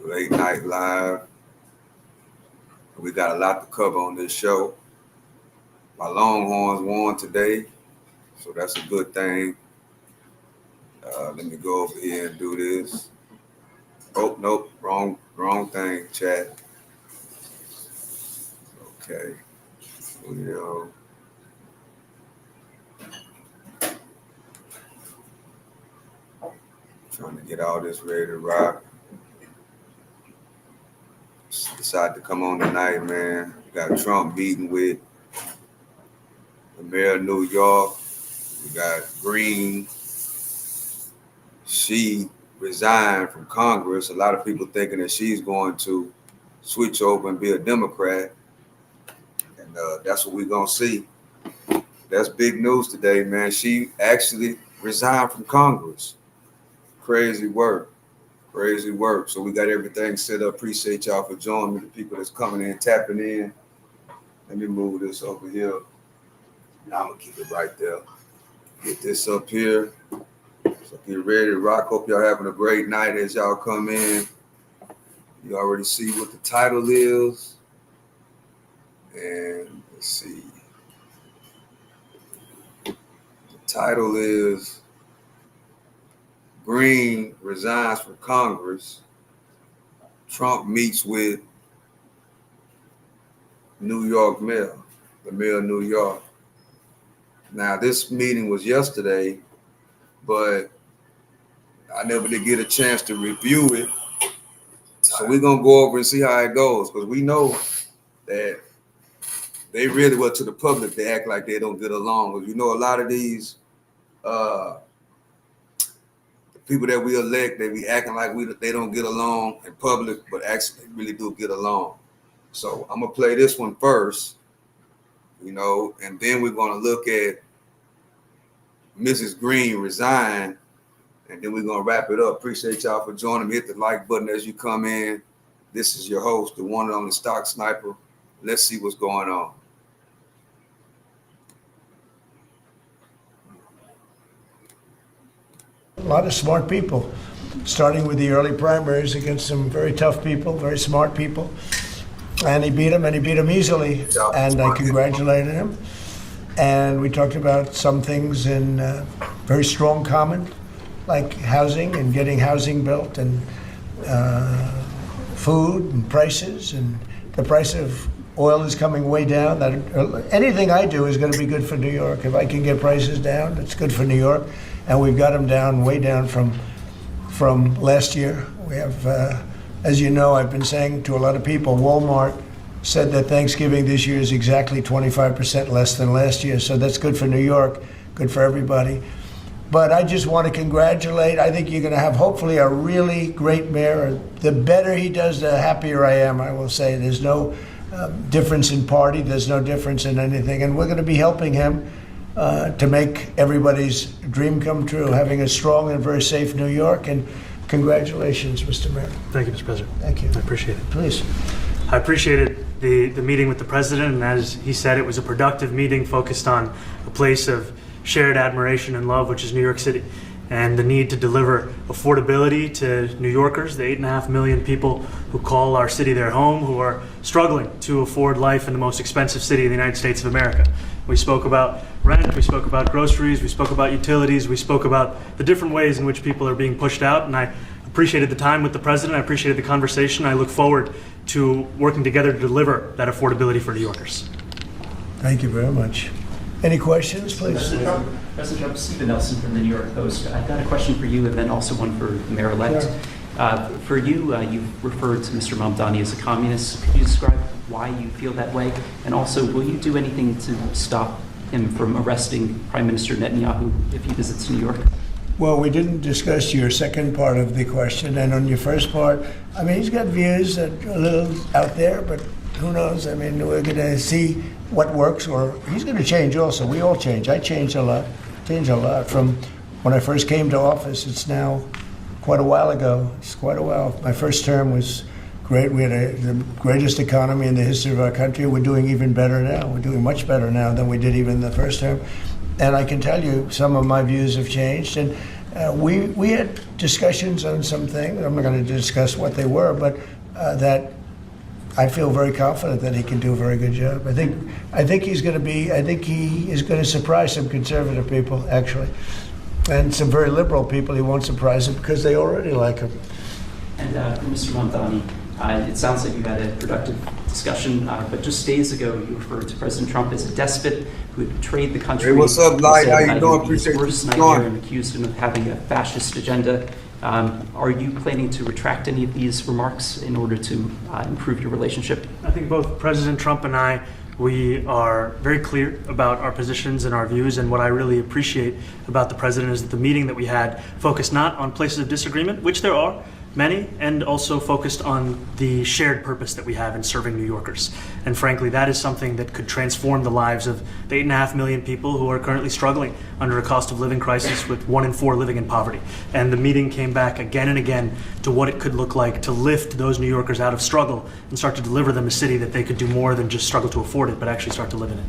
Late Night Live. We got a lot to cover on this show. My Longhorns won today, so that's a good thing. Let me go over here and do this. Oh, nope, wrong thing, chat. Okay. Studio. Trying to get all this ready to rock. Decided to come on tonight, man. We got Trump meeting with the mayor of New York. We got Greene. She resigned from Congress. A lot of people thinking that she's going to switch over and be a Democrat. And that's what we're going to see. That's big news today, man. She actually resigned from Congress. Crazy work. Crazy work. So we got everything set up. Appreciate y'all for joining me, the people that's coming in, tapping in. Let me move this over here. Now I'm going to keep it right there. Get this up here. So get ready to rock. Hope y'all having a great night as y'all come in. You already see what the title is. And let's see. The title is Greene resigns from Congress. Trump meets with New York mayor, the mayor of New York. Now, this meeting was yesterday, but I never did get a chance to review it. So we're going to go over and see how it goes, because we know that they really, well, to the public, they act like they don't get along. Because you know, a lot of these people that we elect, they be acting like they don't get along in public, but actually they really do get along. So I'm going to play this one first, you know, and then we're going to look at Mrs. Greene resign, and then we're going to wrap it up. Appreciate y'all for joining me. Hit the like button as you come in. This is your host, the one and only Stock Sniper. Let's see what's going on. A lot of smart people, starting with the early primaries against some very tough people, very smart people. And he beat them easily, and I congratulated him. And we talked about some things in very strong common, like housing and getting housing built, and food and prices, and the price of oil is coming way down. That anything I do is going to be good for New York. If I can get prices down, it's good for New York. And we've got them down, way down from last year. We have, as you know, I've been saying to a lot of people, Walmart said that Thanksgiving this year is exactly 25% less than last year. So that's good for New York, good for everybody. But I just want to congratulate. I think you're going to have hopefully a really great mayor. The better he does, the happier I am, I will say. There's no difference in party. There's no difference in anything. And we're going to be helping him to make everybody's dream come true, having a strong and very safe New York. And congratulations, Mr. Mayor. Thank you, Mr. President. Thank you. I appreciate it. Please. I appreciated the meeting with the president, and as he said, it was a productive meeting focused on a place of shared admiration and love, which is New York City, and the need to deliver affordability to New Yorkers, the 8.5 million people who call our city their home, who are struggling to afford life in the most expensive city in the United States of America. We spoke about rent, we spoke about groceries, we spoke about utilities, we spoke about the different ways in which people are being pushed out, and I appreciated the time with the president, I appreciated the conversation. I look forward to working together to deliver that affordability for New Yorkers. Thank you very much. Any questions, please? President Trump, Stephen Nelson from the New York Post. I've got a question for you and then also one for the mayor-elect. Sure. For you, you've referred to Mr. Mamdani as a communist. Could you describe why you feel that way? And also, will you do anything to stop him from arresting Prime Minister Netanyahu if he visits New York? Well, we didn't discuss your second part of the question. And on your first part, I mean, he's got views that are a little out there, but who knows? I mean, we're going to see what works, or he's going to change also. We all change. I changed a lot. From when I first came to office. It's now quite a while ago. It's quite a while. My first term was great. We had the greatest economy in the history of our country. We're doing even better now. We're doing much better now than we did even the first term. And I can tell you some of my views have changed. And We had discussions on some things. I'm not going to discuss what they were, but that I feel very confident that he can do a very good job. I think he's going to be. I think he is going to surprise some conservative people, actually, and some very liberal people. He won't surprise them because they already like him. And for Mr. Mamdani, it sounds like you had a productive discussion, but just days ago you referred to President Trump as a despot who had betrayed the country. Hey, what's up, Light? How you doing? Appreciate Appreciate you you and accused him of having a fascist agenda. Are you planning to retract any of these remarks in order to improve your relationship? I think both President Trump and I, we are very clear about our positions and our views, and what I really appreciate about the president is that the meeting that we had focused not on places of disagreement, which there are many, and also focused on the shared purpose that we have in serving New Yorkers. And frankly, that is something that could transform the lives of the 8.5 million people who are currently struggling under a cost of living crisis, with 1 in 4 living in poverty. And the meeting came back again and again to what it could look like to lift those New Yorkers out of struggle and start to deliver them a city that they could do more than just struggle to afford it, but actually start to live in it.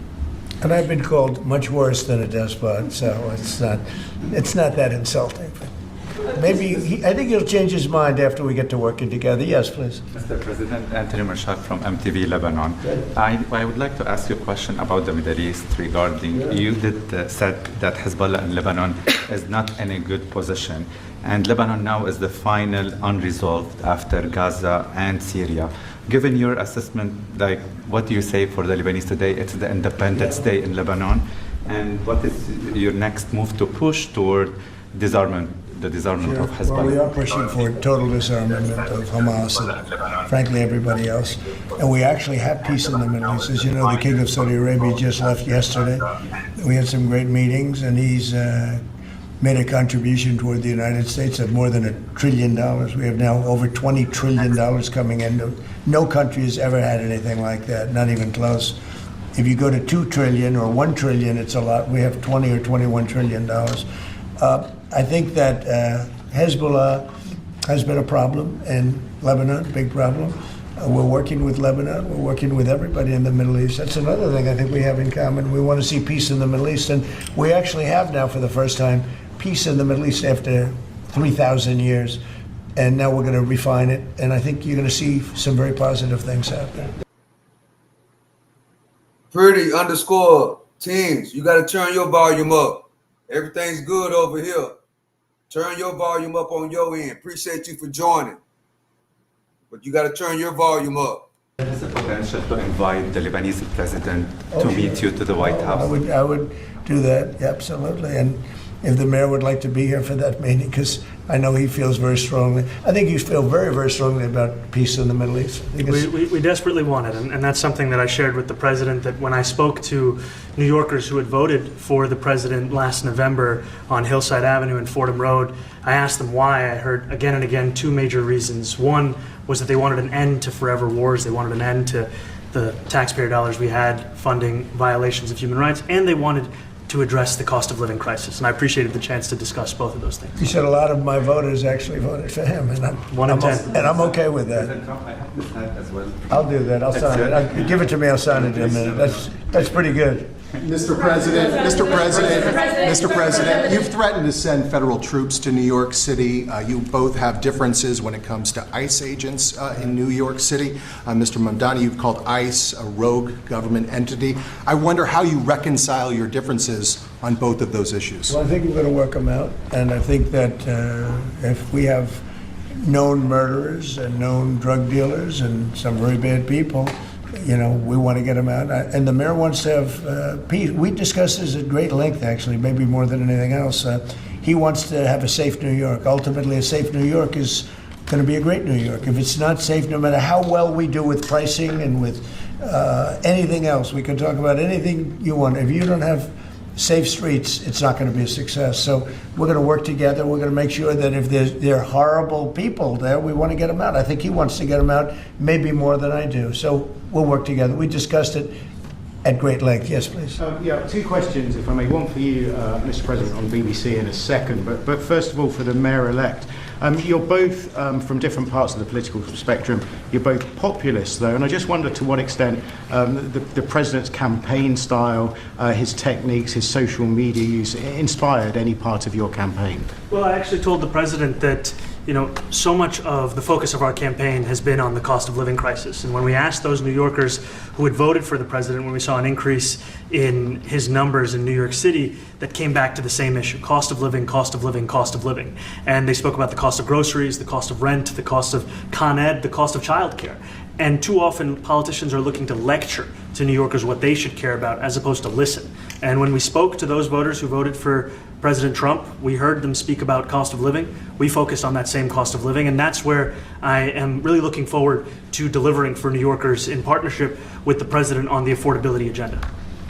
And I've been called much worse than a despot, so it's not that insulting. Maybe I think he'll change his mind after we get to working together. Yes, please. Mr. President, Anthony Marshak from MTV Lebanon. I would like to ask you a question about the Middle East regarding, you said that Hezbollah in Lebanon is not in a good position, and Lebanon now is the final unresolved after Gaza and Syria. Given your assessment, like, what do you say for the Lebanese today? It's the Independence Day in Lebanon, and what is your next move to push toward disarmament? The disarmament of Hezbollah. Well, we are pushing for total disarmament of Hamas and, frankly, everybody else. And we actually have peace in the Middle East. As you know, the King of Saudi Arabia just left yesterday. We had some great meetings, and he's made a contribution toward the United States of more than $1 trillion. We have now over $20 trillion coming in. No country has ever had anything like that, not even close. If you go to 2 trillion or 1 trillion, it's a lot. We have 20 or $21 trillion. I think that Hezbollah has been a problem in Lebanon, big problem. We're working with Lebanon. We're working with everybody in the Middle East. That's another thing I think we have in common. We want to see peace in the Middle East, and we actually have now, for the first time, peace in the Middle East after 3,000 years. And now we're going to refine it, and I think you're going to see some very positive things happen. Pretty_teens, you got to turn your volume up. Everything's good over here. Turn your volume up on your end. Appreciate you for joining. But you got to turn your volume up. There is a potential to invite the Lebanese president to meet you to the White House. I would do that, absolutely. And if the mayor would like to be here for that meeting, because I know he feels very strongly. I think you feel very, very strongly about peace in the Middle East. We desperately want it, and that's something that I shared with the president, that when I spoke to New Yorkers who had voted for the president last November on Hillside Avenue and Fordham Road, I asked them why. I heard again and again 2 major reasons. One was that they wanted an end to forever wars. They wanted an end to the taxpayer dollars we had funding violations of human rights, and they wanted to address the cost of living crisis. And I appreciated the chance to discuss both of those things. He said a lot of my voters actually voted for him, and I'm okay with that. I have this hat as well. I'll do that. I'll sign it. Give it to me. I'll sign it in a minute. That's pretty good. Mr. President, you've threatened to send federal troops to New York City. You both have differences when it comes to ICE agents in New York City. Mr. Mamdani, you've called ICE a rogue government entity. I wonder how you reconcile your differences on both of those issues. Well, I think we're going to work them out, and I think that if we have known murderers and known drug dealers and some very bad people, you know, we want to get them out. And the mayor wants to have peace. We discussed this at great length, actually, maybe more than anything else. He wants to have a safe New York. Ultimately, a safe New York is going to be a great New York. If it's not safe, no matter how well we do with pricing and with anything else, we can talk about anything you want. If you don't have safe streets, it's not going to be a success. So we're going to work together. We're going to make sure that if there are horrible people there, we want to get them out. I think he wants to get them out maybe more than I do. So we'll work together. We discussed it at great length. Yes, please. 2 questions, if I may. One for you, Mr. President, on BBC in a second. But first of all, for the mayor-elect. You're both from different parts of the political spectrum. You're both populists, though, and I just wonder to what extent the president's campaign style, his techniques, his social media use inspired any part of your campaign. Well, I actually told the president that, so much of the focus of our campaign has been on the cost of living crisis. And when we asked those New Yorkers who had voted for the president, when we saw an increase in his numbers in New York City, that came back to the same issue: cost of living, cost of living, cost of living. And they spoke about the cost of groceries, the cost of rent, the cost of Con Ed, the cost of childcare. And too often politicians are looking to lecture to New Yorkers what they should care about as opposed to listen. And when we spoke to those voters who voted for President Trump, we heard them speak about cost of living. We focused on that same cost of living, and that's where I am really looking forward to delivering for New Yorkers in partnership with the president on the affordability agenda.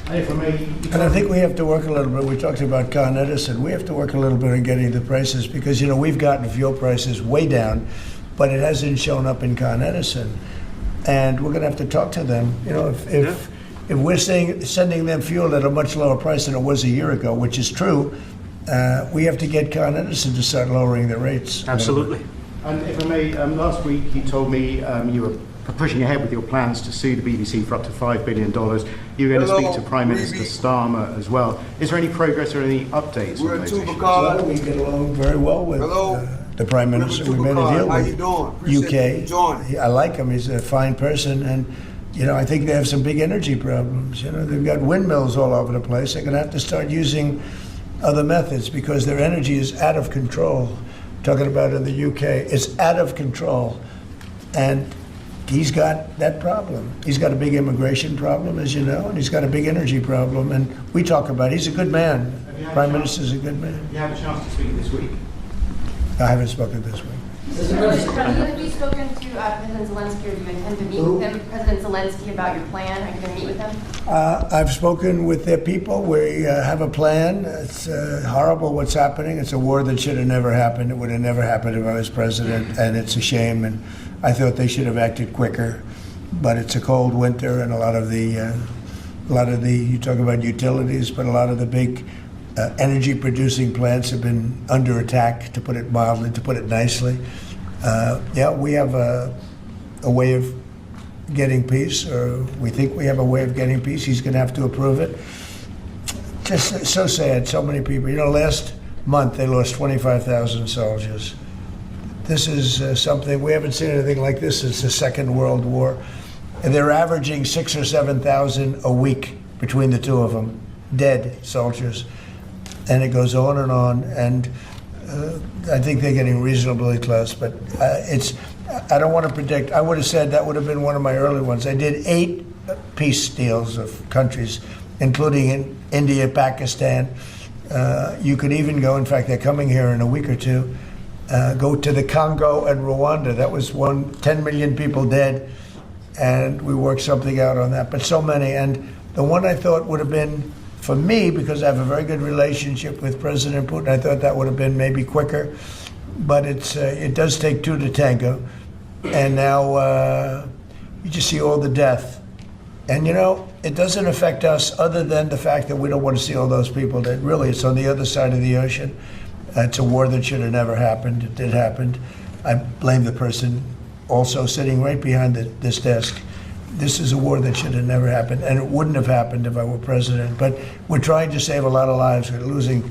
And I think we have to work a little bit. We talked about Con Edison. We have to work a little bit on getting the prices because, we've gotten fuel prices way down, but it hasn't shown up in Con Edison. And we're going to have to talk to them. If we're sending them fuel at a much lower price than it was a year ago, which is true, we have to get Con Edison to start lowering the rates. Absolutely. And if I may, last week you told me you were pushing ahead with your plans to sue the BBC for up to $5 billion. You were going to speak to Prime Minister Starmer as well. Is there any progress or any updates on those issues? Well, we get along very well with the Prime Minister. We made a deal How with you doing? Appreciate you joining. UK. I like him. He's a fine person. And, I think they have some big energy problems. They've got windmills all over the place. They're going to have to start using other methods because their energy is out of control. Talking about in the UK, it's out of control. And he's got that problem. He's got a big immigration problem, as you know, and he's got a big energy problem. And we talk about it. He's a good man. Prime Minister's a good man. You had a chance to speak this week. I haven't spoken this week. Have you spoken to President Zelensky, or do you intend to meet with him, President Zelensky, about your plan? Are you going to meet with him? I've spoken with their people. We have a plan. It's horrible what's happening. It's a war that should have never happened. It would have never happened if I was president, and it's a shame. And I thought they should have acted quicker. But it's a cold winter, and a lot of the you talk about utilities, but a lot of the big energy-producing plants have been under attack, to put it mildly, to put it nicely. We have a way of getting peace, or we think we have a way of getting peace. He's going to have to approve it. Just so sad, so many people. Last month they lost 25,000 soldiers. This is something, we haven't seen anything like this since the Second World War. And they're averaging 6,000 or 7,000 a week between the two of them, dead soldiers. And it goes on, and I think they're getting reasonably close. But I don't want to predict. I would have said that would have been one of my early ones. I did 8 peace deals of countries, including in India, Pakistan. You could even go, in fact, they're coming here in a week or two, go to the Congo and Rwanda. That was 10 million people dead, and we worked something out on that. But so many. And the one I thought would have been, for me, because I have a very good relationship with President Putin, I thought that would have been maybe quicker. But it does take 2 to tango. And now you just see all the death. And, it doesn't affect us other than the fact that we don't want to see all those people dead. Really, it's on the other side of the ocean. It's a war that should have never happened. It did happen. I blame the person also sitting right behind this desk. This is a war that should have never happened, and it wouldn't have happened if I were president. But we're trying to save a lot of lives. They're losing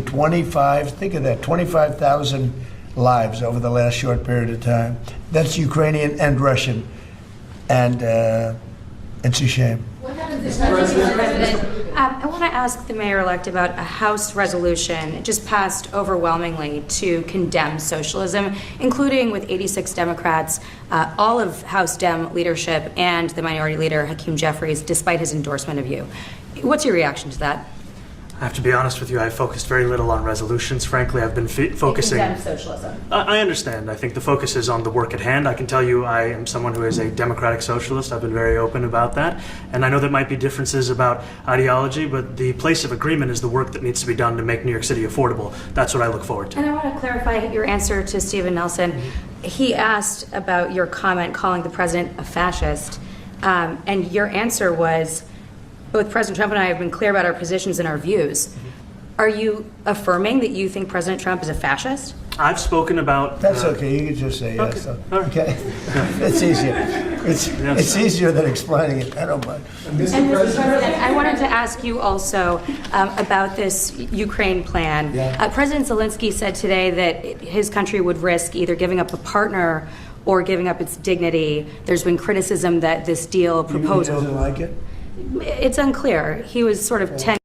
25,000 lives over the last short period of time. That's Ukrainian and Russian, and it's a shame. What happens if President? I want to ask the mayor-elect about a House resolution just passed overwhelmingly to condemn socialism, including with 86 Democrats, all of House Dem leadership, and the minority leader, Hakeem Jeffries, despite his endorsement of you. What's your reaction to that? I have to be honest with you, I focused very little on resolutions. Frankly, I've been focusing... Condemn socialism. I understand. I think the focus is on the work at hand. I can tell you I am someone who is a democratic socialist. I've been very open about that. And I know there might be differences about ideology, but the place of agreement is the work that needs to be done to make New York City affordable. That's what I look forward to. And I want to clarify your answer to Stephen Nelson. He asked about your comment calling the president a fascist. And your answer was, both President Trump and I have been clear about our positions and our views. Are you affirming that you think President Trump is a fascist? I've spoken about. That's okay. You can just say yes. Okay. All right. Okay. It's easier. It's easier than explaining it. I don't mind. And Mr. President, I wanted to ask you also about this Ukraine plan. Yeah. President Zelensky said today that his country would risk either giving up a partner or giving up its dignity. There's been criticism that this deal He proposal. doesn't like it? It's unclear. He was sort of tenuous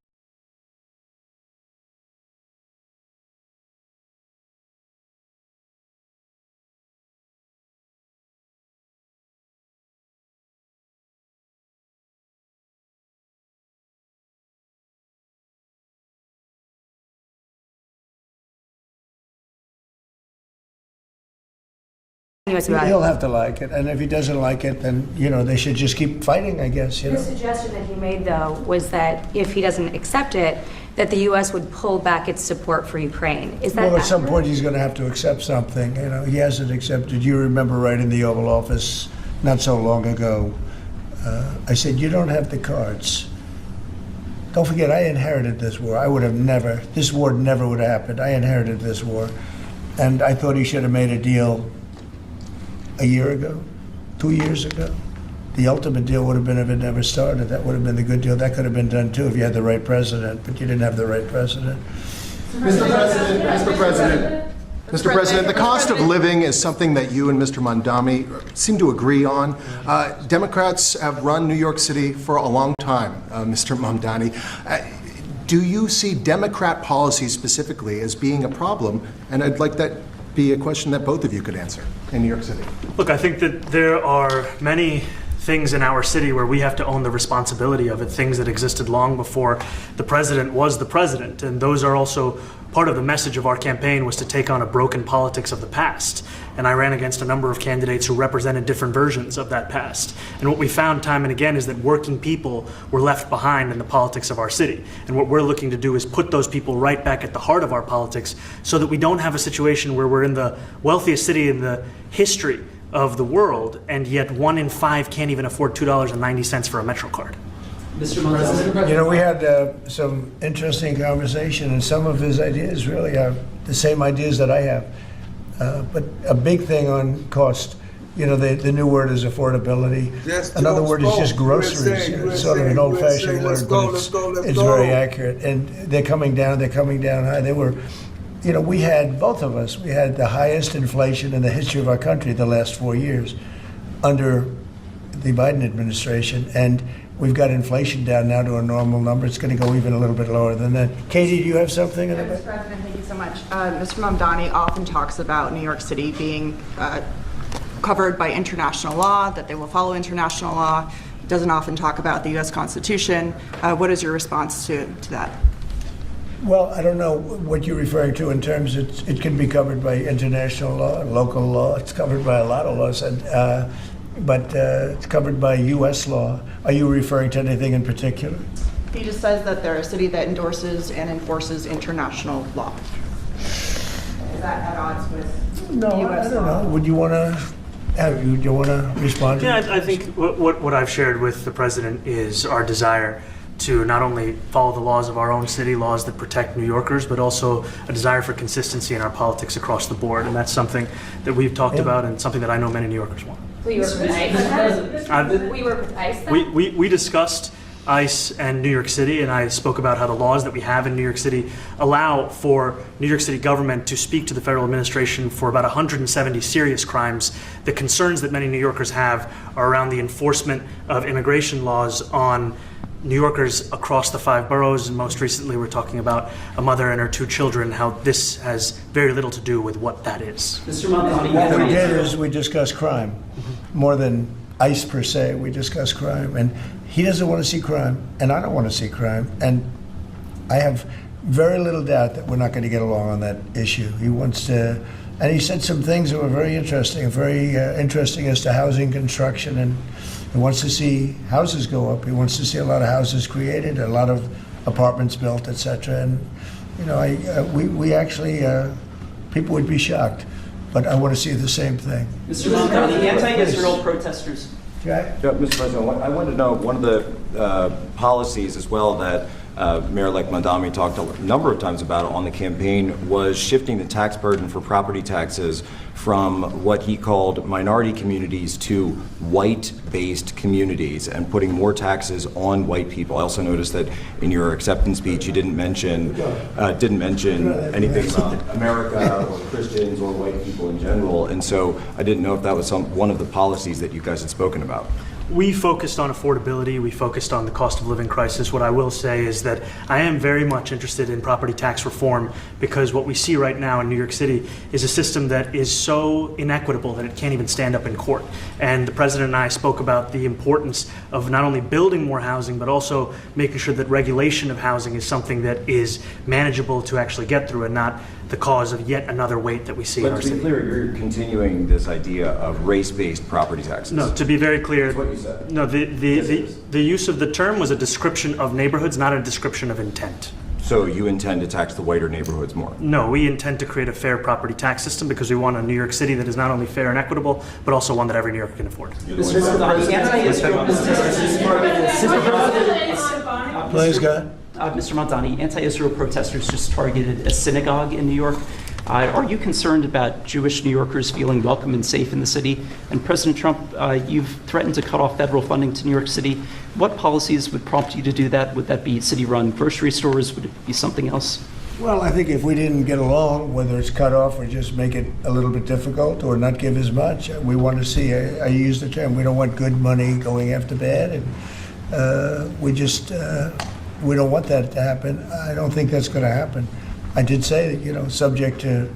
about He'll it. have to like it, and if he doesn't like it, then, they should just keep fighting, I guess, The suggestion that he made, though, was that if he doesn't accept it, that the U.S. would pull back its support for Ukraine. Is that Well, at some accurate? point, he's going to have to accept something. He hasn't accepted. You remember right in the Oval Office not so long ago, I said, you don't have the cards. Don't forget, I inherited this war. This war never would have happened. I inherited this war. And I thought he should have made a deal a year ago, 2 years ago. The ultimate deal would have been if it never started. That would have been the good deal. That could have been done too if you had the right president, but you didn't have the right president. Mr. President, the cost of living is something that you and Mr. Mamdani seem to agree on. Democrats have run New York City for a long time, Mr. Mamdani. Do you see Democrat policy specifically as being a problem? And I'd like that be a question that both of you could answer in New York City. Look, I think that there are many things in our city where we have to own the responsibility of it, things that existed long before the president was the president. And those are also part of the message of our campaign, was to take on a broken politics of the past. And I ran against a number of candidates who represented different versions of that past. And what we found time and again is that working people were left behind in the politics of our city. And what we're looking to do is put those people right back at the heart of our politics so that we don't have a situation where we're in the wealthiest city in the history of the world, and yet 1 in 5 can't even afford $2.90 for a Metro card. Mr. President. We had some interesting conversation, and some of his ideas really are the same ideas that I have. But a big thing on cost, the new word is affordability. Yes, Another Joe word is just spoke. groceries. It's sort of an old-fashioned Let's word, go, but let's go, let's it's go. very accurate. And they're coming down high. They were, we had, both of us, we had the highest inflation in the history of our country the last 4 years under the Biden administration. And we've got inflation down now to a normal number. It's going to go even a little bit lower than that. Katie, do you have something? Mr. President, thank you so much. Mr. Mamdani often talks about New York City being covered by international law, that they will follow international law. Doesn't often talk about the U.S. Constitution. What is your response to that? Well, I don't know what you're referring to in terms it can be covered by international law, local law. It's covered by a lot of laws, but it's covered by U.S. law. Are you referring to anything in particular? He just says that they're a city that endorses and enforces international law. Is that at odds with No, U.S. I don't law? know. Would you want to respond to Yeah, that? I think what I've shared with the president is our desire to not only follow the laws of our own city, laws that protect New Yorkers, but also a desire for consistency in our politics across the board. And that's something that we've talked about and something that I know many New Yorkers want. We work with ICE. We work with ICE then? We discussed ICE and New York City, and I spoke about how the laws that we have in New York City allow for New York City government to speak to the federal administration for about 170 serious crimes. The concerns that many New Yorkers have are around the enforcement of immigration laws on New Yorkers across the 5 boroughs, and most recently we're talking about a mother and her 2 children, how this has very little to do with what that is. Mr. Mamdani. What we did is we discussed crime. More than ICE per se, we discussed crime. And he doesn't want to see crime, and I don't want to see crime. And I have very little doubt that we're not going to get along on that issue. He wants to, and he said some things that were very interesting as to housing construction, and he wants to see houses go up. He wants to see a lot of houses created, a lot of apartments built, etc. And we actually, people would be shocked, but I want to see the same thing. Mr. Mamdani, anti-Israel protesters. Jack? Yeah, Mr. President, I wanted to know one of the policies as well that Mayor-elect Mamdani talked a number of times about on the campaign was shifting the tax burden for property taxes from what he called minority communities to white-based communities and putting more taxes on white people. I also noticed that in your acceptance speech you didn't mention anything about America or Christians or white people in general, and so I didn't know if that was one of the policies that you guys had spoken about. We focused on affordability. We focused on the cost of living crisis. What I will say is that I am very much interested in property tax reform because what we see right now in New York City is a system that is so inequitable that it can't even stand up in court. And the president and I spoke about the importance of not only building more housing, but also making sure that regulation of housing is something that is manageable to actually get through and not the cause of yet another weight that we see in our But to be city. clear, you're continuing this idea of race-based property taxes. No, to be very clear, That's what you said. no, the use of the term was a description of neighborhoods, not a description of intent. So you intend to tax the whiter neighborhoods more? No, we intend to create a fair property tax system because we want a New York City that is not only fair and equitable, but also one that every New Yorker can afford. Mr. Mamdani, anti-Israel Please, go ahead. Mr. Mamdani, anti-Israel protesters just targeted a synagogue in New York. Are you concerned about Jewish New Yorkers feeling welcome and safe in the city? And President Trump, you've threatened to cut off federal funding to New York City. What policies would prompt you to do that? Would that be city-run grocery stores? Would it be something else? Well, I think if we didn't get along, whether it's cut off or just make it a little bit difficult or not give as much, we want to see, I use the term, we don't want good money going after bad. And we don't want that to happen. I don't think that's going to happen. I did say that, subject to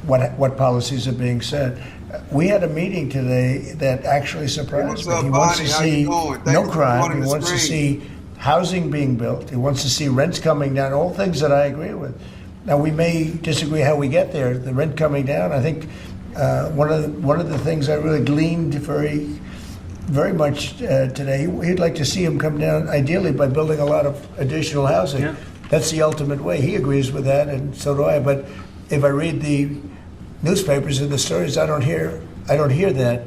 what policies are being said. We had a meeting today that actually surprised me. He wants to see no crime. He wants to see housing being built. He wants to see rents coming down, all things that I agree with. Now, we may disagree how we get there. The rent coming down, I think one of the things I really gleaned very much today, he'd like to see him come down, ideally, by building a lot of additional housing. Yeah. That's the ultimate way. He agrees with that, and so do I. But if I read the newspapers and the stories, I don't hear that.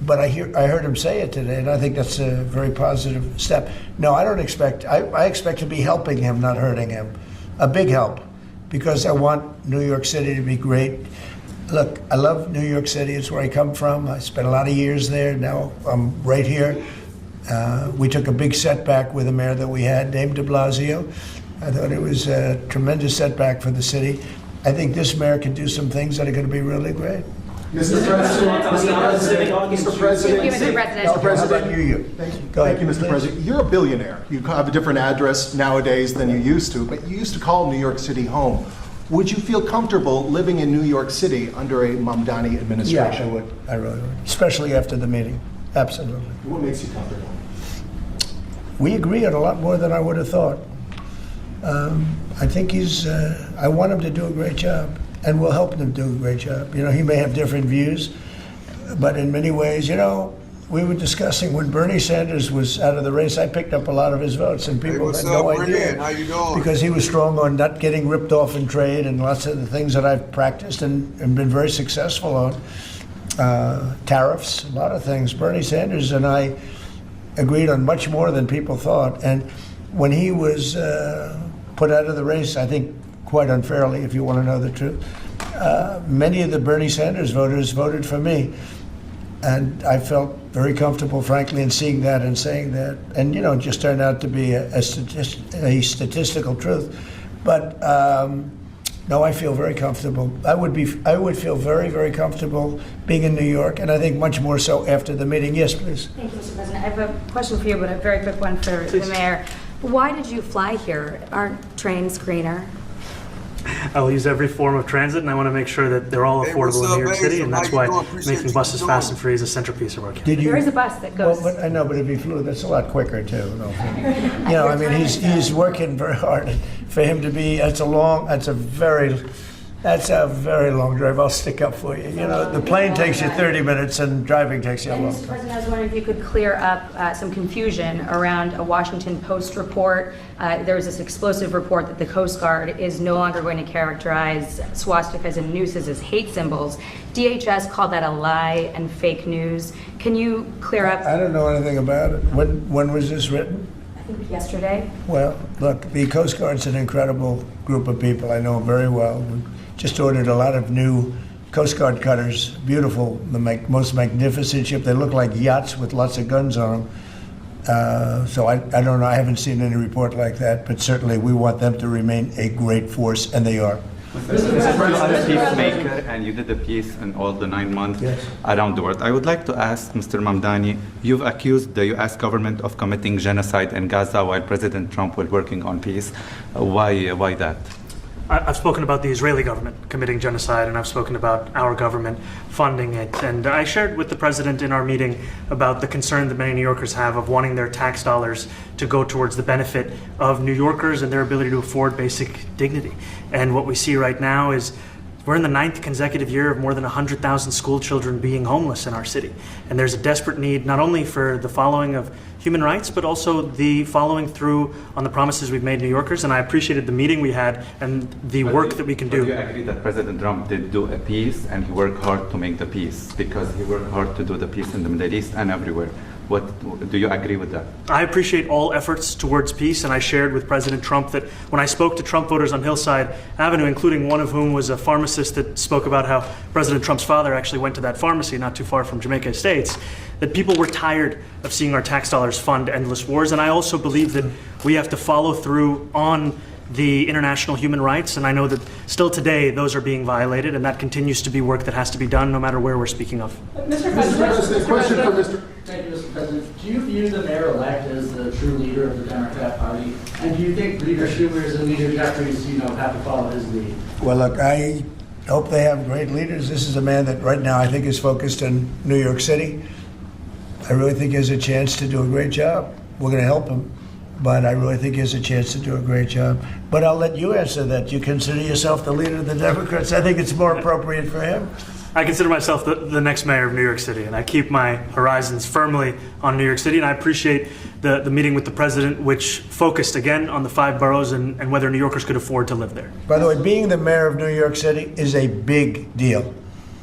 But I heard him say it today, and I think that's a very positive step. No, I don't expect. I expect to be helping him, not hurting him. A big help, because I want New York City to be great. Look, I love New York City. It's where I come from. I spent a lot of years there. Now I'm right here. We took a big setback with the mayor that we had, named de Blasio. I thought it was a tremendous setback for the city. I think this mayor can do some things that are going to be really great. Mr. President, Mr. President, Give it to the president. How about you? Thank you, Mr. President. You're a billionaire. You have a different address nowadays than you used to, but you used to call New York City home. Would you feel comfortable living in New York City under a Mamdani administration? Yeah, I would. I really would. Especially after the meeting. Absolutely. What makes you comfortable? We agree on a lot more than I would have thought. I think I want him to do a great job, and we'll help him do a great job. He may have different views, but in many ways, we were discussing when Bernie Sanders was out of the race, I picked up a lot of his votes, and people had no idea. How you doing? Because he was strong on not getting ripped off in trade and lots of the things that I've practiced and been very successful on. Tariffs, a lot of things. Bernie Sanders and I agreed on much more than people thought. And when he was put out of the race, I think quite unfairly, if you want to know the truth, many of the Bernie Sanders voters voted for me. And I felt very comfortable, frankly, in seeing that and saying that. And, it just turned out to be a statistical truth. But, no, I feel very comfortable. I would feel very, very comfortable being in New York, and I think much more so after the meeting. Yes, please. Thank you, Mr. President. I have a question for you, but a very quick one for the mayor. Why did you fly here? Aren't trains greener? I'll use every form of transit, and I want to make sure that they're all affordable in New York City, and that's why making buses fast and free is a centerpiece of our campaign. There is a bus that goes. Well, I know, but if he flew, that's a lot quicker too. He's working very hard. For him to be, that's a very long drive. I'll stick up for you. The plane takes you 30 minutes, and driving takes you a long Mr. time. President, I was wondering if you could clear up some confusion around a Washington Post report. There was this explosive report that the Coast Guard is no longer going to characterize swastikas and nooses as hate symbols. DHS called that a lie and fake news. Can you clear up? I don't know anything about it. When was this written? I think yesterday. Well, look, the Coast Guard's an incredible group of people. I know them very well. We just ordered a lot of new Coast Guard cutters, beautiful, the most magnificent ship. They look like yachts with lots of guns on them. So I don't know, I haven't seen any report like that, but certainly we want them to remain a great force, and they are. You are a peacemaker, and you did a peace in all the 9 months Yes. around the world. I would like to ask Mr. Mamdani, you've accused the U.S. government of committing genocide in Gaza while President Trump was working on peace. Why that? I've spoken about the Israeli government committing genocide, and I've spoken about our government funding it. And I shared with the president in our meeting about the concern that many New Yorkers have of wanting their tax dollars to go towards the benefit of New Yorkers and their ability to afford basic dignity. And what we see right now is we're in the 9th consecutive year of more than 100,000 school children being homeless in our city. And there's a desperate need not only for the following of human rights, but also the following through on the promises we've made New Yorkers. And I appreciated the meeting we had and the work that we can do. Do you agree that President Trump did do a peace and he worked hard to make the peace? Because he worked hard to do the peace in the Middle East and everywhere. Do you agree with that? I appreciate all efforts towards peace, and I shared with President Trump that when I spoke to Trump voters on Hillside Avenue, including one of whom was a pharmacist that spoke about how President Trump's father actually went to that pharmacy not too far from Jamaica Estates, that people were tired of seeing our tax dollars fund endless wars. And I also believe that we have to follow through on the international human rights, and I know that still today those are being violated, and that continues to be work that has to be done no matter where we're speaking of. Mr. President, question for Mr. Thank you, Mr. President. Do you view the mayor-elect as the true leader of the Democrat Party? And do you think Leader Schumer's and Leader Jeffries, have to follow his lead? Well, look, I hope they have great leaders. This is a man that right now I think is focused on New York City. I really think he has a chance to do a great job. We're going to help him, but I really think he has a chance to do a great job. But I'll let you answer that. You consider yourself the leader of the Democrats? I think it's more appropriate for him. I consider myself the next mayor of New York City, and I keep my horizons firmly on New York City, and I appreciate the meeting with the president, which focused again on the 5 boroughs and whether New Yorkers could afford to live there. By the way, being the mayor of New York City is a big deal.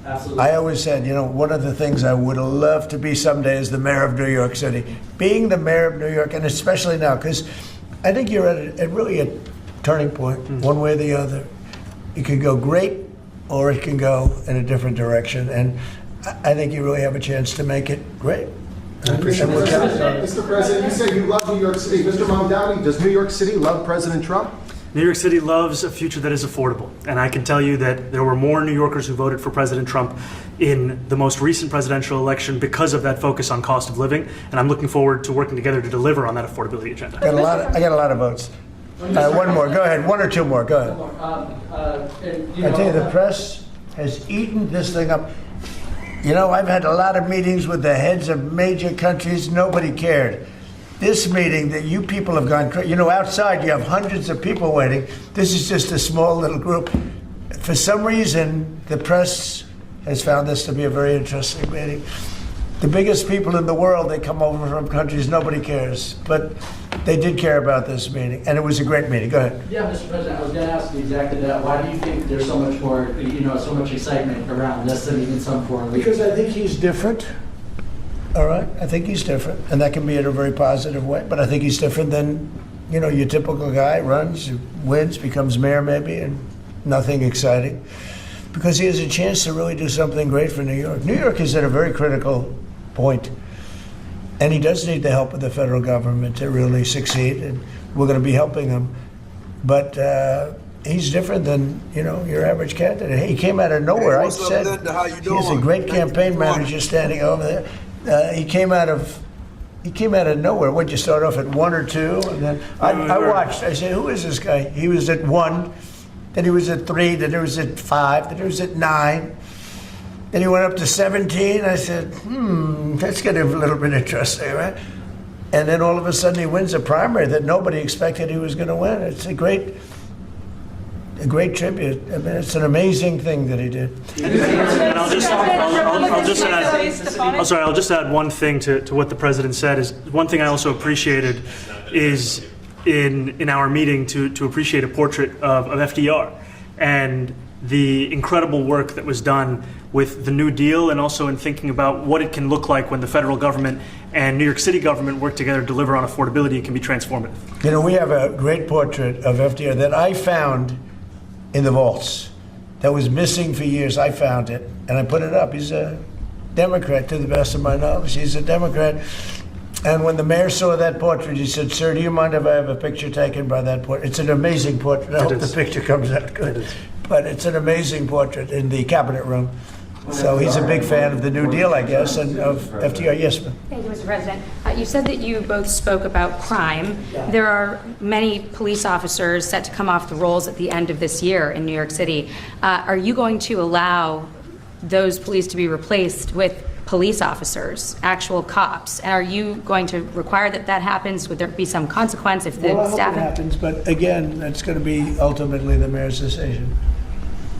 Absolutely. I always said, one of the things I would love to be someday is the mayor of New York City. Being the mayor of New York, and especially now, because I think you're at really a turning point, one way or the other. It could go great, or it can go in a different direction. And I think you really have a chance to make it great. Mr. President, you say you love New York City. Mr. Mamdani, does New York City love President Trump? New York City loves a future that is affordable. And I can tell you that there were more New Yorkers who voted for President Trump in the most recent presidential election because of that focus on cost of living. And I'm looking forward to working together to deliver on that affordability agenda. I got a lot of votes. One more, go ahead. 1 or 2 more, go ahead. I tell you, the press has eaten this thing up. I've had a lot of meetings with the heads of major countries. Nobody cared. This meeting that you people have gone crazy. Outside you have hundreds of people waiting. This is just a small little group. For some reason, the press has found this to be a very interesting meeting. The biggest people in the world, they come over from countries nobody cares. But they did care about this meeting, and it was a great meeting. Go ahead. Yeah, Mr. President, I was going to ask you exactly that. Why do you think there's so much more, so much excitement around this than even some foreign leaders? Because I think he's different. All right, I think he's different, and that can be in a very positive way. But I think he's different than, your typical guy runs, wins, becomes mayor maybe, and nothing exciting. Because he has a chance to really do something great for New York. New York is at a very critical point, and he does need the help of the federal government to really succeed, and we're going to be helping him. But he's different than, your average candidate. He came out of nowhere. Hey, what's up, said Linda? How you he's doing? a great campaign manager standing over there. He came out of nowhere. Would you start off at 1 or 2? And then I watched. I said, who is this guy? He was at 1, then he was at 3, then he was at 5, then he was at 9. Then he went up to 17. I said, that's getting a little bit interesting, right? And then all of a sudden he wins a primary that nobody expected he was going to win. It's a great tribute. I mean, it's an amazing thing that he did. And I'll just add one thing to what the president said. Is one thing I also appreciated is in our meeting to appreciate a portrait of FDR and the incredible work that was done with the New Deal and also in thinking about what it can look like when the federal government and New York City government work together to deliver on affordability. It can be transformative. You know, we have a great portrait of FDR that I found in the vaults that was missing for years. I found it, and I put it up. He's a Democrat, to the best of my knowledge. He's a Democrat. And when the mayor saw that portrait, he said, "Sir, do you mind if I have a picture taken by that portrait?" It's an amazing portrait. I hope the picture comes out good. But it's an amazing portrait in the cabinet room. So he's a big fan of the New Deal, I guess, and of FDR. Yes, ma'am. Thank you, Mr. President. You said that you both spoke about crime. There are many police officers set to come off the rolls at the end of this year in New York City. Are you going to allow those police to be replaced with police officers, actual cops? And are you going to require that that happens? Would there be some consequence if the Well, I hope staff... it happens, but again, that's going to be ultimately the mayor's decision.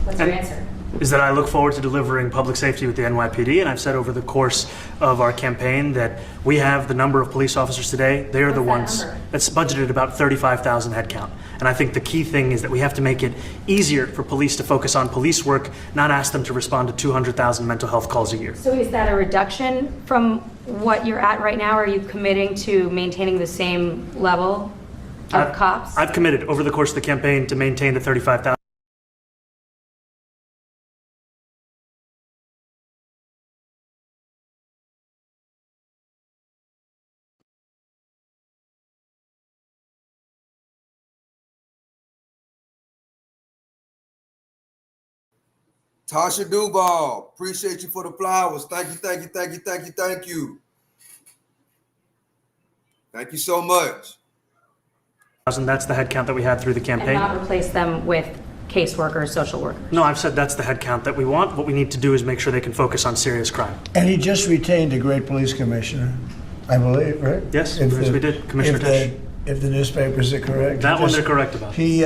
What's your answer? Is that I look forward to delivering public safety with the NYPD, and I've said over the course of our campaign that we have the number of police officers today. They are the ones that's budgeted about 35,000 headcount. And I think the key thing is that we have to make it easier for police to focus on police work, not ask them to respond to 200,000 mental health calls a year. So is that a reduction from what you're at right now? Or are you committing to maintaining the same level of cops? I've committed over the course of the campaign to maintain the 35,000. Tasha Duval, appreciate you for the flowers. Thank you, thank you, thank you, thank you, thank you. Thank you so much. That's the headcount that we had through the And campaign. not replace them with caseworkers, social workers? No, I've said that's the headcount that we want. What we need to do is make sure they can focus on serious crime. And he just retained a great police commissioner, I believe, right? Yes, we did. Commissioner Tisch. If the newspapers are correct. That one they're correct about. He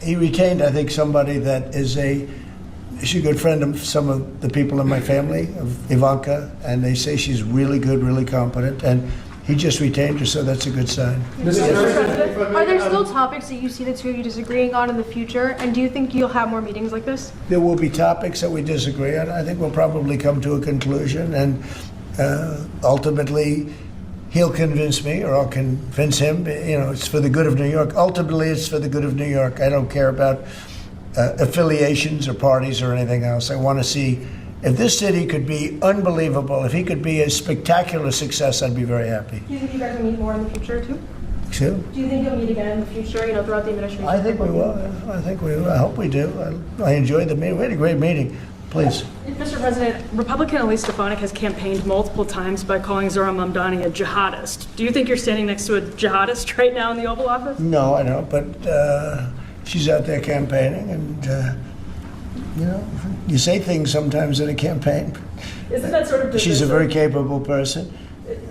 retained, I think, somebody that is she's a good friend of some of the people in my family, of Ivanka, and they say she's really good, really competent, and he just retained her, so that's a good sign. Mr. President, are there still topics that you see the two of you disagreeing on in the future? And do you think you'll have more meetings like this? There will be topics that we disagree on. I think we'll probably come to a conclusion, and ultimately, he'll convince me, or I'll convince him. You know, it's for the good of New York. Ultimately, it's for the good of New York. I don't care about affiliations or parties or anything else. I want to see if this city could be unbelievable, if he could be a spectacular success, I'd be very happy. Do you think you guys will meet more in the future too? Sure. Do you think you'll meet again in the future, throughout the administration? I think we will. I think we will. I hope we do. I enjoyed the meeting. We had a great meeting. Please. Mr. President, Republican Elise Stefanik has campaigned multiple times by calling Zohran Mamdani a jihadist. Do you think you're standing next to a jihadist right now in the Oval Office? No, I don't, but she's out there campaigning, and you say things sometimes in a campaign. Isn't that sort of divisive? She's a very capable person.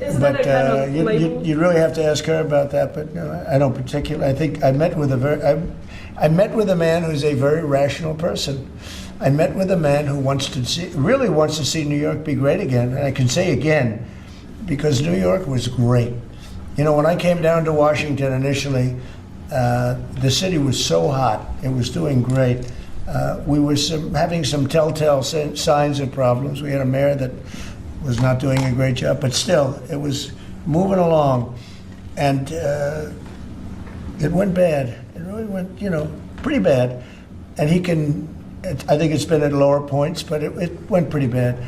Isn't But that a kind of label? you really have to ask her about that. But I don't particularly. I think I met with I met with a man who's a very rational person. I met with a man who really wants to see New York be great again. And I can say again, because New York was great. When I came down to Washington initially, the city was so hot. It was doing great. We were having some telltale signs of problems. We had a mayor that was not doing a great job, but still, it was moving along. And it went bad. It really went, pretty bad. And I think it's been at lower points, but it went pretty bad.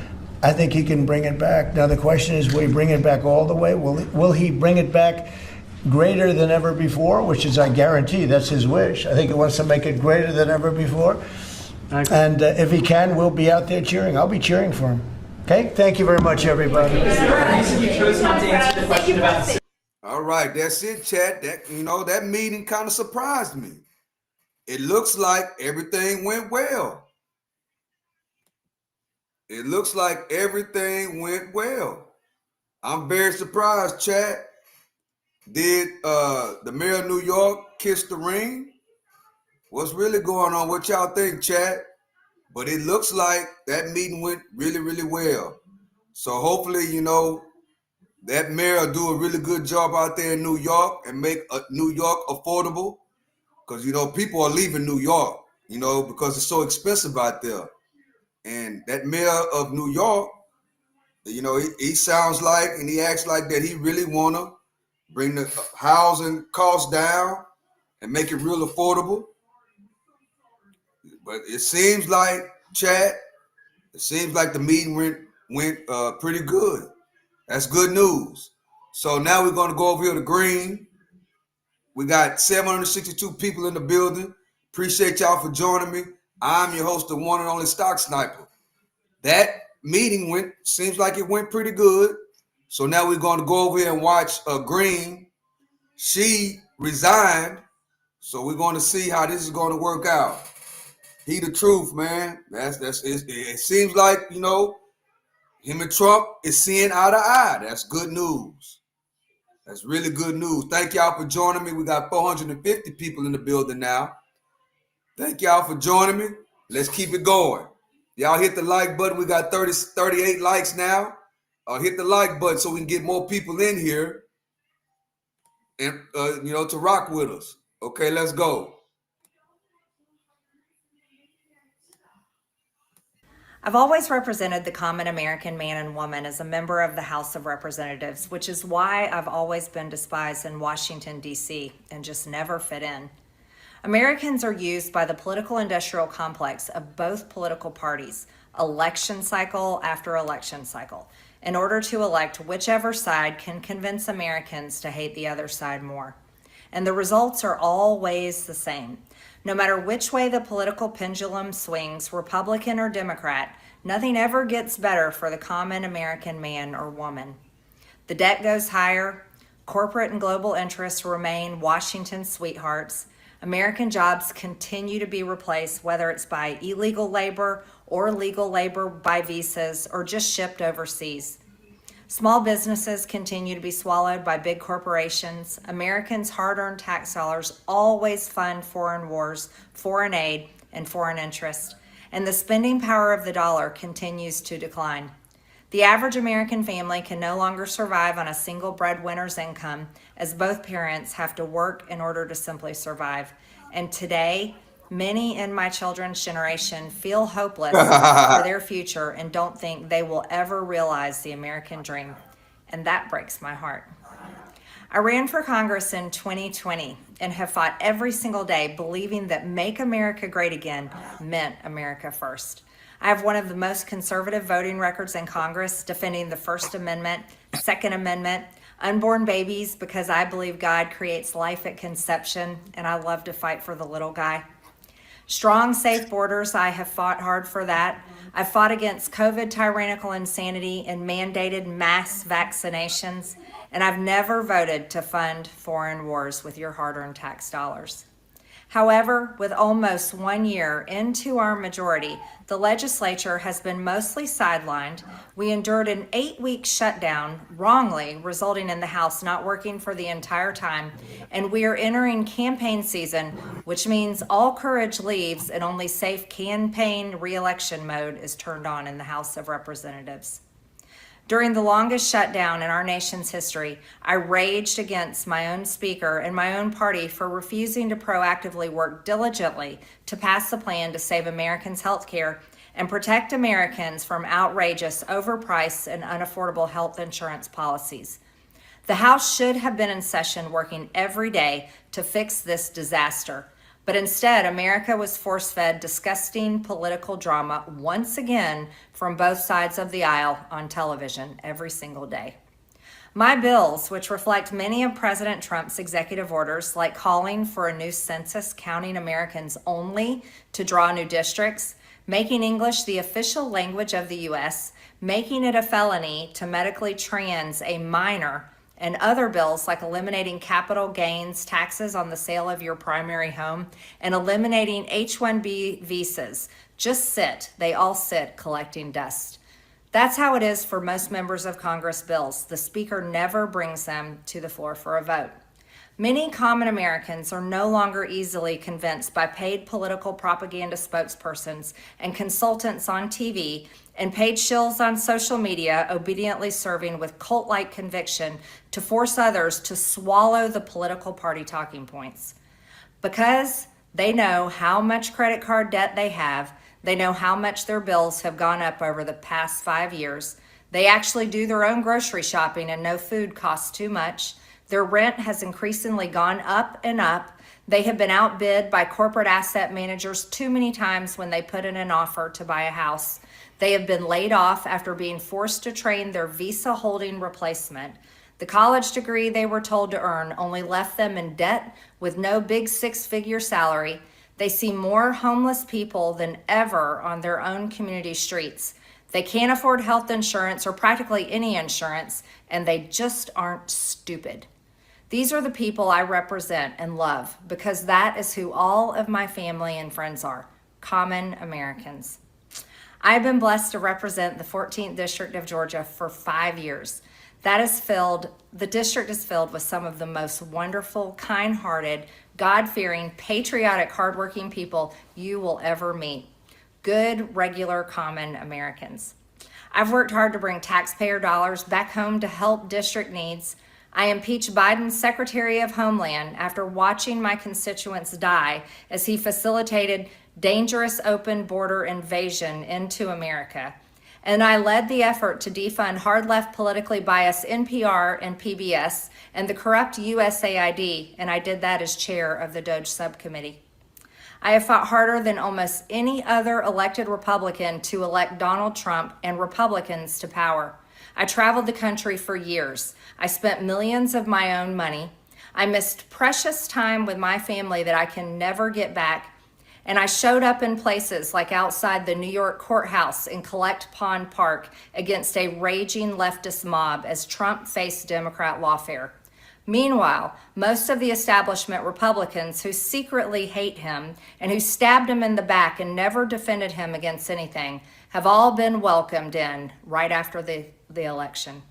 I think he can bring it back. Now, the question is, will he bring it back all the way? Will he bring it back greater than ever before, which is, I guarantee, that's his wish. I think he wants to make it greater than ever before. And if he can, we'll be out there cheering. I'll be cheering for him. Okay? Thank you very much, everybody. You chose not to answer the question about All right, that's it, chat. That meeting kind of surprised me. It looks like everything went well. It looks like everything went well. I'm very surprised, chat. Did the mayor of New York kiss the ring? What's really going on? What y'all think, chat? But it looks like that meeting went really, really well. So hopefully, that mayor will do a really good job out there in New York and make New York affordable. Because, people are leaving New York, because it's so expensive out there. And that mayor of New York, you know, he sounds like and he acts like that he really want to bring the housing costs down and make it real affordable. But it seems like, Chad, it seems like the meeting went pretty good. That's good news. So now we're going to go over here to Green. We got 762 people in the building. Appreciate y'all for joining me. I'm your host, the one and only Stock Sniper. That meeting seems like it went pretty good. So now we're going to go over here and watch Green. She resigned. So we're going to see how this is going to work out. He the truth, man. It seems like, you know, him and Trump is seeing eye to eye. That's good news. That's really good news. Thank y'all for joining me. We got 450 people in the building now. Thank y'all for joining me. Let's keep it going. Y'all hit the like button. We got 38 likes now. Hit the like button so we can get more people in here and, you know, to rock with us. Okay, let's go. I've always represented the common American man and woman as a member of the House of Representatives, which is why I've always been despised in Washington, D.C., and just never fit in. Americans are used by the political industrial complex of both political parties, election cycle after election cycle, in order to elect whichever side can convince Americans to hate the other side more. And the results are always the same. No matter which way the political pendulum swings, Republican or Democrat, nothing ever gets better for the common American man or woman. The debt goes higher, corporate and global interests remain Washington's sweethearts, American jobs continue to be replaced, whether it's by illegal labor or legal labor by visas or just shipped overseas. Small businesses continue to be swallowed by big corporations. Americans' hard-earned tax dollars always fund foreign wars, foreign aid, and foreign interest. And the spending power of the dollar continues to decline. The average American family can no longer survive on a single breadwinner's income, as both parents have to work in order to simply survive. And today, many in my children's generation feel hopeless for their future and don't think they will ever realize the American dream. And that breaks my heart. I ran for Congress in 2020 and have fought every single day believing that Make America Great Again meant America first. I have one of the most conservative voting records in Congress, defending the First Amendment, Second Amendment, unborn babies because I believe God creates life at conception, and I love to fight for the little guy. Strong, safe borders, I have fought hard for that. I've fought against COVID tyrannical insanity and mandated mass vaccinations, and I've never voted to fund foreign wars with your hard-earned tax dollars. However, with almost 1 year into our majority, the legislature has been mostly sidelined. We endured an 8-week shutdown, wrongly, resulting in the House not working for the entire time, and we are entering campaign season, which means all courage leaves and only safe campaign re-election mode is turned on in the House of Representatives. During the longest shutdown in our nation's history, I raged against my own speaker and my own party for refusing to proactively work diligently to pass the plan to save Americans' health care and protect Americans from outrageous, overpriced, and unaffordable health insurance policies. The House should have been in session working every day to fix this disaster. But instead, America was force-fed disgusting political drama once again from both sides of the aisle on television every single day. My bills, which reflect many of President Trump's executive orders, like calling for a new census counting Americans only to draw new districts, making English the official language of the U.S., making it a felony to medically trans a minor, and other bills like eliminating capital gains taxes on the sale of your primary home and eliminating H-1B visas just sit. They all sit collecting dust. That's how it is for most members of Congress bills. The Speaker never brings them to the floor for a vote. Many common Americans are no longer easily convinced by paid political propaganda spokespersons and consultants on TV and paid shills on social media obediently serving with cult-like conviction to force others to swallow the political party talking points. Because they know how much credit card debt they have, They know how much their bills have gone up over the past 5 years. They actually do their own grocery shopping and know food costs too much. Their rent has increasingly gone up and up. They have been outbid by corporate asset managers too many times when they put in an offer to buy a house. They have been laid off after being forced to train their Visa holding replacement. The college degree they were told to earn only left them in debt with no big six-figure salary. They see more homeless people than ever on their own community streets. They can't afford health insurance or practically any insurance, and they just aren't stupid. These are the people I represent and love because that is who all of my family and friends are, common Americans. I've been blessed to represent the 14th District of Georgia for 5 years. The district is filled with some of the most wonderful, kind-hearted, God-fearing, patriotic, hardworking people you will ever meet. Good, regular, common Americans. I've worked hard to bring taxpayer dollars back home to help district needs. I impeached Biden's Secretary of Homeland after watching my constituents die as he facilitated dangerous open border invasion into America. And I led the effort to defund hard-left politically biased NPR and PBS and the corrupt USAID, and I did that as chair of the DOJ subcommittee. I have fought harder than almost any other elected Republican to elect Donald Trump and Republicans to power. I traveled the country for years. I spent millions of my own money. I missed precious time with my family that I can never get back. And I showed up in places like outside the New York courthouse in Collect Pond Park against a raging leftist mob as Trump faced Democrat lawfare. Meanwhile, most of the establishment Republicans who secretly hate him and who stabbed him in the back and never defended him against anything have all been welcomed in right after the election.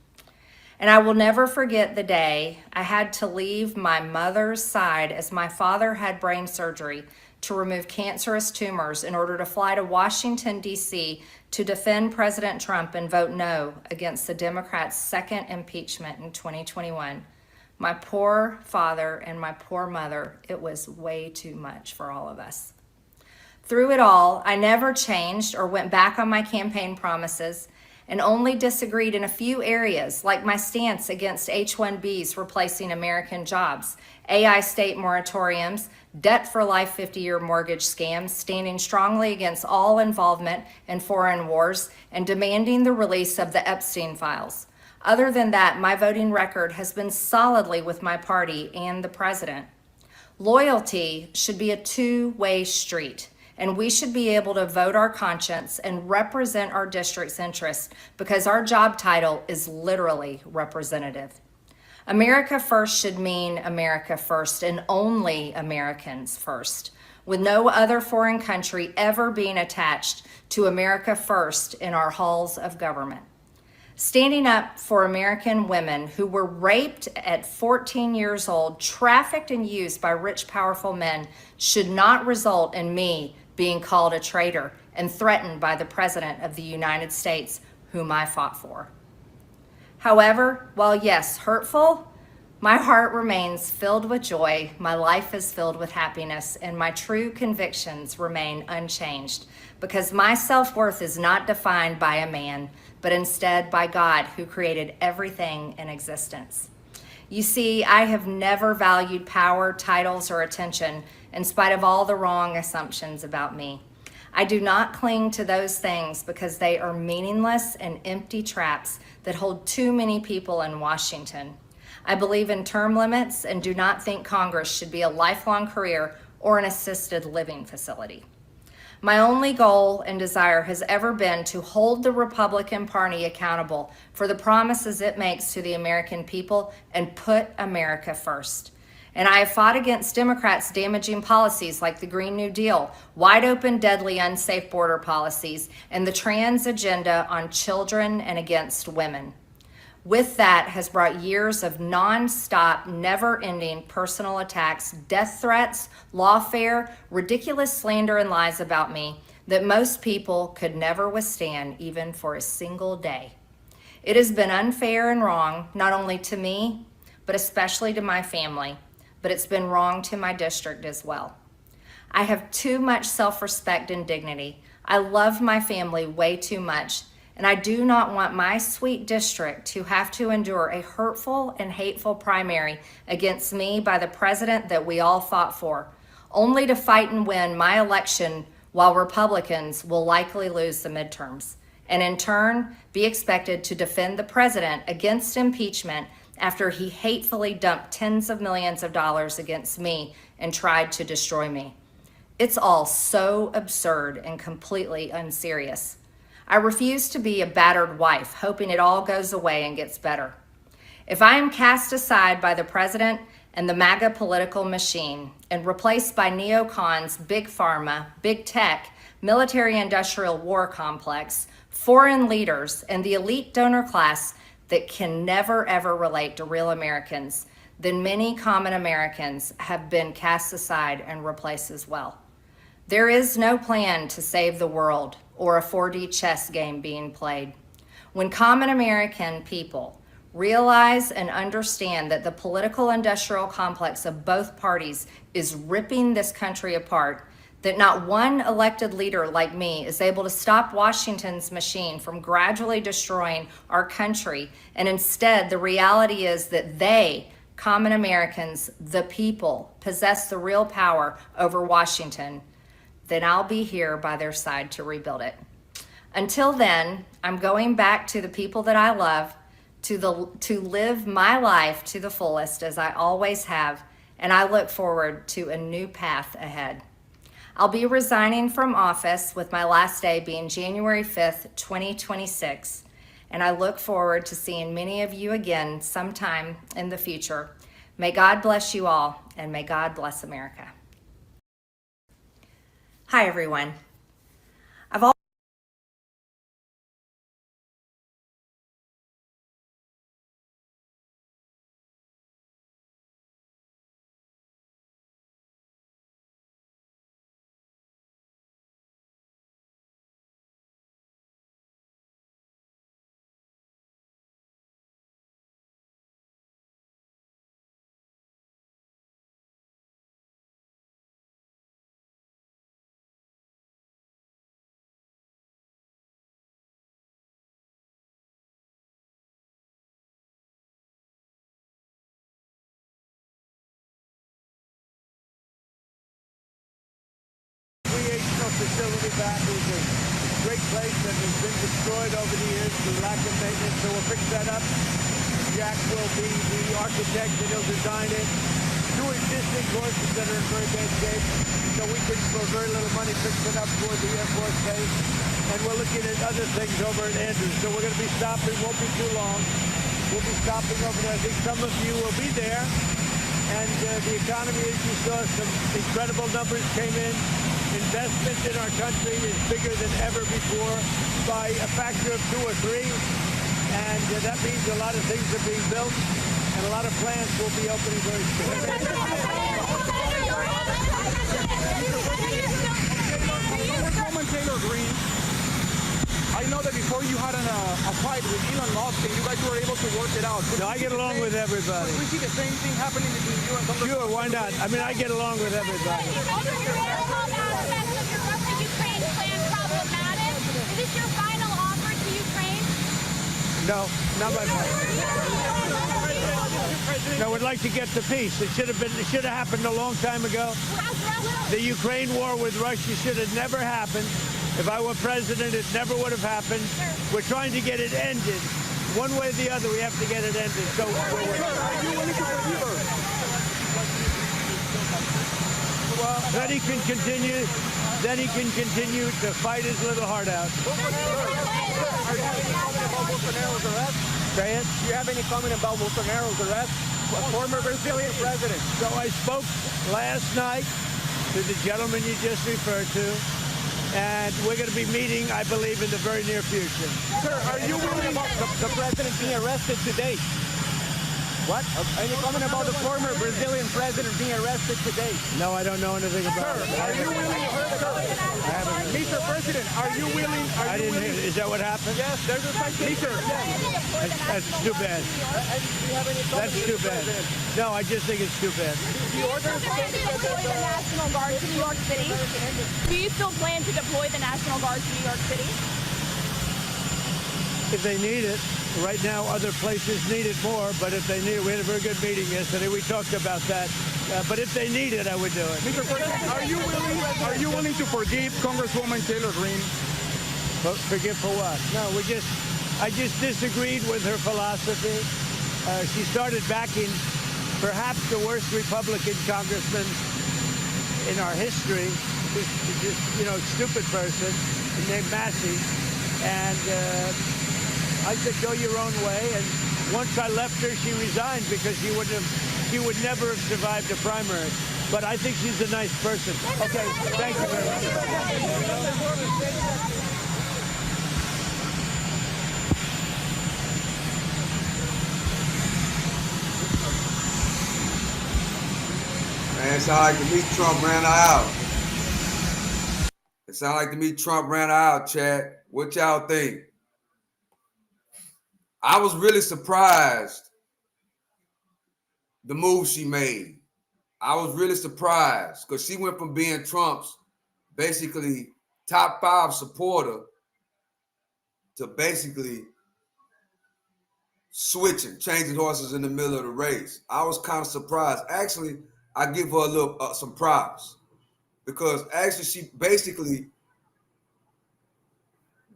And I will never forget the day I had to leave my mother's side as my father had brain surgery to remove cancerous tumors in order to fly to Washington, D.C. to defend President Trump and vote no against the Democrats' second impeachment in 2021. My poor father and my poor mother, it was way too much for all of us. Through it all, I never changed or went back on my campaign promises and only disagreed in a few areas, like my stance against H-1Bs replacing American jobs, AI state moratoriums, debt for life 50-year mortgage scams, standing strongly against all involvement in foreign wars, and demanding the release of the Epstein files. Other than that, my voting record has been solidly with my party and the president. Loyalty should be a two-way street, and we should be able to vote our conscience and represent our district's interests because our job title is literally representative. America first should mean America first and only Americans first, with no other foreign country ever being attached to America first in our halls of government. Standing up for American women who were raped at 14 years old, trafficked and used by rich, powerful men should not result in me being called a traitor and threatened by the President of the United States, whom I fought for. However, while yes, hurtful, my heart remains filled with joy, my life is filled with happiness, and my true convictions remain unchanged because my self-worth is not defined by a man, but instead by God who created everything in existence. You see, I have never valued power, titles, or attention in spite of all the wrong assumptions about me. I do not cling to those things because they are meaningless and empty traps that hold too many people in Washington. I believe in term limits and do not think Congress should be a lifelong career or an assisted living facility. My only goal and desire has ever been to hold the Republican Party accountable for the promises it makes to the American people and put America first. And I have fought against Democrats' damaging policies like the Green New Deal, wide open, deadly, unsafe border policies, and the trans agenda on children and against women. With that has brought years of non-stop, never-ending personal attacks, death threats, lawfare, ridiculous slander and lies about me that most people could never withstand even for a single day. It has been unfair and wrong, not only to me, but especially to my family, but it's been wrong to my district as well. I have too much self-respect and dignity. I love my family way too much, and I do not want my sweet district to have to endure a hurtful and hateful primary against me by the president that we all fought for, only to fight and win my election while Republicans will likely lose the midterms, and in turn be expected to defend the president against impeachment after he hatefully dumped tens of millions of dollars against me and tried to destroy me. It's all so absurd and completely unserious. I refuse to be a battered wife, hoping it all goes away and gets better. If I am cast aside by the president and the MAGA political machine and replaced by neocons, big pharma, big tech, military-industrial war complex, foreign leaders, and the elite donor class that can never ever relate to real Americans, then many common Americans have been cast aside and replaced as well. There is no plan to save the world or a 4D chess game being played. When common American people realize and understand that the political industrial complex of both parties is ripping this country apart, that not one elected leader like me is able to stop Washington's machine from gradually destroying our country, and instead the reality is that they, common Americans, the people, possess the real power over Washington, then I'll be here by their side to rebuild it. Until then, I'm going back to the people that I love, to live my life to the fullest as I always have, and I look forward to a new path ahead. I'll be resigning from office with my last day being January 5th, 2026, and I look forward to seeing many of you again sometime in the future. May God bless you all, and may God bless America. Hi, everyone. Facility back is a great place that has been destroyed over the years through lack of maintenance, so we'll fix that up. Jack will be the architect and he'll design it. Two existing courses that are in very bad shape, so we can, for very little money, fix it up for the Air Force Base. And we're looking at other things over at Andrews, so we're going to be stopping, won't be too long. We'll be stopping over there. I think some of you will be there. And the economy, as you saw, some incredible numbers came in. Investment in our country is bigger than ever before by a factor of 2 or 3. And that means a lot of things are being built and a lot of plants will be opening very soon. Congresswoman Taylor Greene, I know that before you had a fight with Elon Musk and you guys were able to work it out. No, I get along with everybody. Could we see the same thing happening between you and Congresswoman? Sure, why not? I mean, I get along with everybody. Is this your final offer to Ukraine? No, not my final. No, we'd like to get to peace. It should have happened a long time ago. The Ukraine war with Russia should have never happened. If I were president, it never would have happened. We're trying to get it ended. One way or the other, we have to get it ended. So then he can continue. Then he can continue to fight his little heart out. Are you having any comment about Bolsonaro's arrest? Say it. Do you have any comment about Bolsonaro's arrest? A former Brazilian president. So I spoke last night to the gentleman you just referred to, and we're going to be meeting, I believe, in the very near future. Sir, are you willing about the president being arrested today? What? Any comment about the former Brazilian president being arrested today? No, I don't know anything about it. Are you willing? Mr. President, are you willing? I didn't hear. Is that what happened? Yes, there's a citation. deploy the That's National too Guard bad. to New York? That's too bad. No, I just think it's too bad. Do you still plan to deploy the National Guard to New York City? Do you still plan to deploy the National Guard to New York City? If they need it. Right now, other places need it more, but if they need it, we had a very good meeting yesterday. We talked about that. But if they need it, I would do it. Mr. President, are you willing to forgive Congresswoman Taylor Greene? Forgive for what? No, I just disagreed with her philosophy. She started backing perhaps the worst Republican congressman in our history, just stupid person named Massey, and I said, go your own way. And once I left her, she resigned because she would never have survived a primary. But I think she's a nice person. Okay, thank you very much. Man, it sound like to me Trump ran her out. It sound like to me Trump ran her out, Chad. What y'all think? I was really surprised the move she made. I was really surprised because she went from being Trump's basically top 5 supporter to basically switching, changing horses in the middle of the race. I was kind of surprised. Actually, I give her a little some props because actually she basically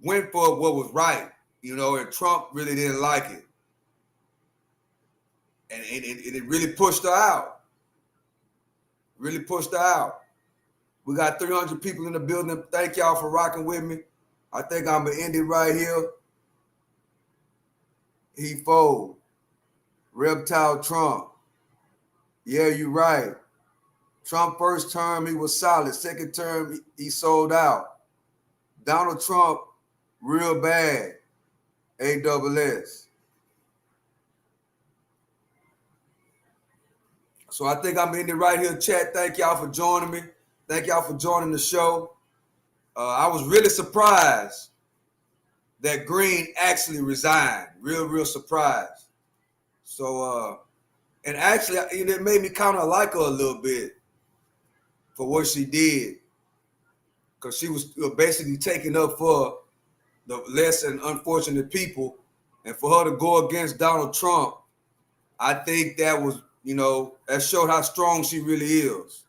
went for what was right, and Trump really didn't like it. And it really pushed her out. Really pushed her out. We got 300 people in the building. Thank y'all for rocking with me. I think I'm going to end it right here. He fold. Reptile Trump. Yeah, you're right. Trump first term, he was solid. Second term, he sold out. Donald Trump, real bad. AWS. So I think I'm ending right here, chat. Thank y'all for joining me. Thank y'all for joining the show. I was really surprised that Greene actually resigned. Real surprised. So, and actually, it made me kind of like her a little bit for what she did. Because she was basically taking up for the less and unfortunate people. And for her to go against Donald Trump, I think that was, that showed how strong she really is.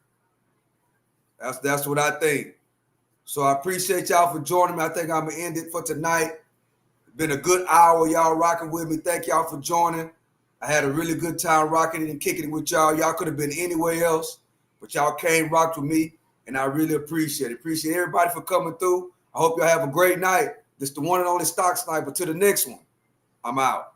That's what I think. So I appreciate y'all for joining me. I think I'm going to end it for tonight. It's been a good hour. Y'all rocking with me. Thank y'all for joining. I had a really good time rocking it and kicking it with y'all. Y'all could have been anywhere else, but y'all came, rocked with me, and I really appreciate it. Appreciate everybody for coming through. I hope y'all have a great night. This is the one and only Stock Sniper. To the next one, I'm out.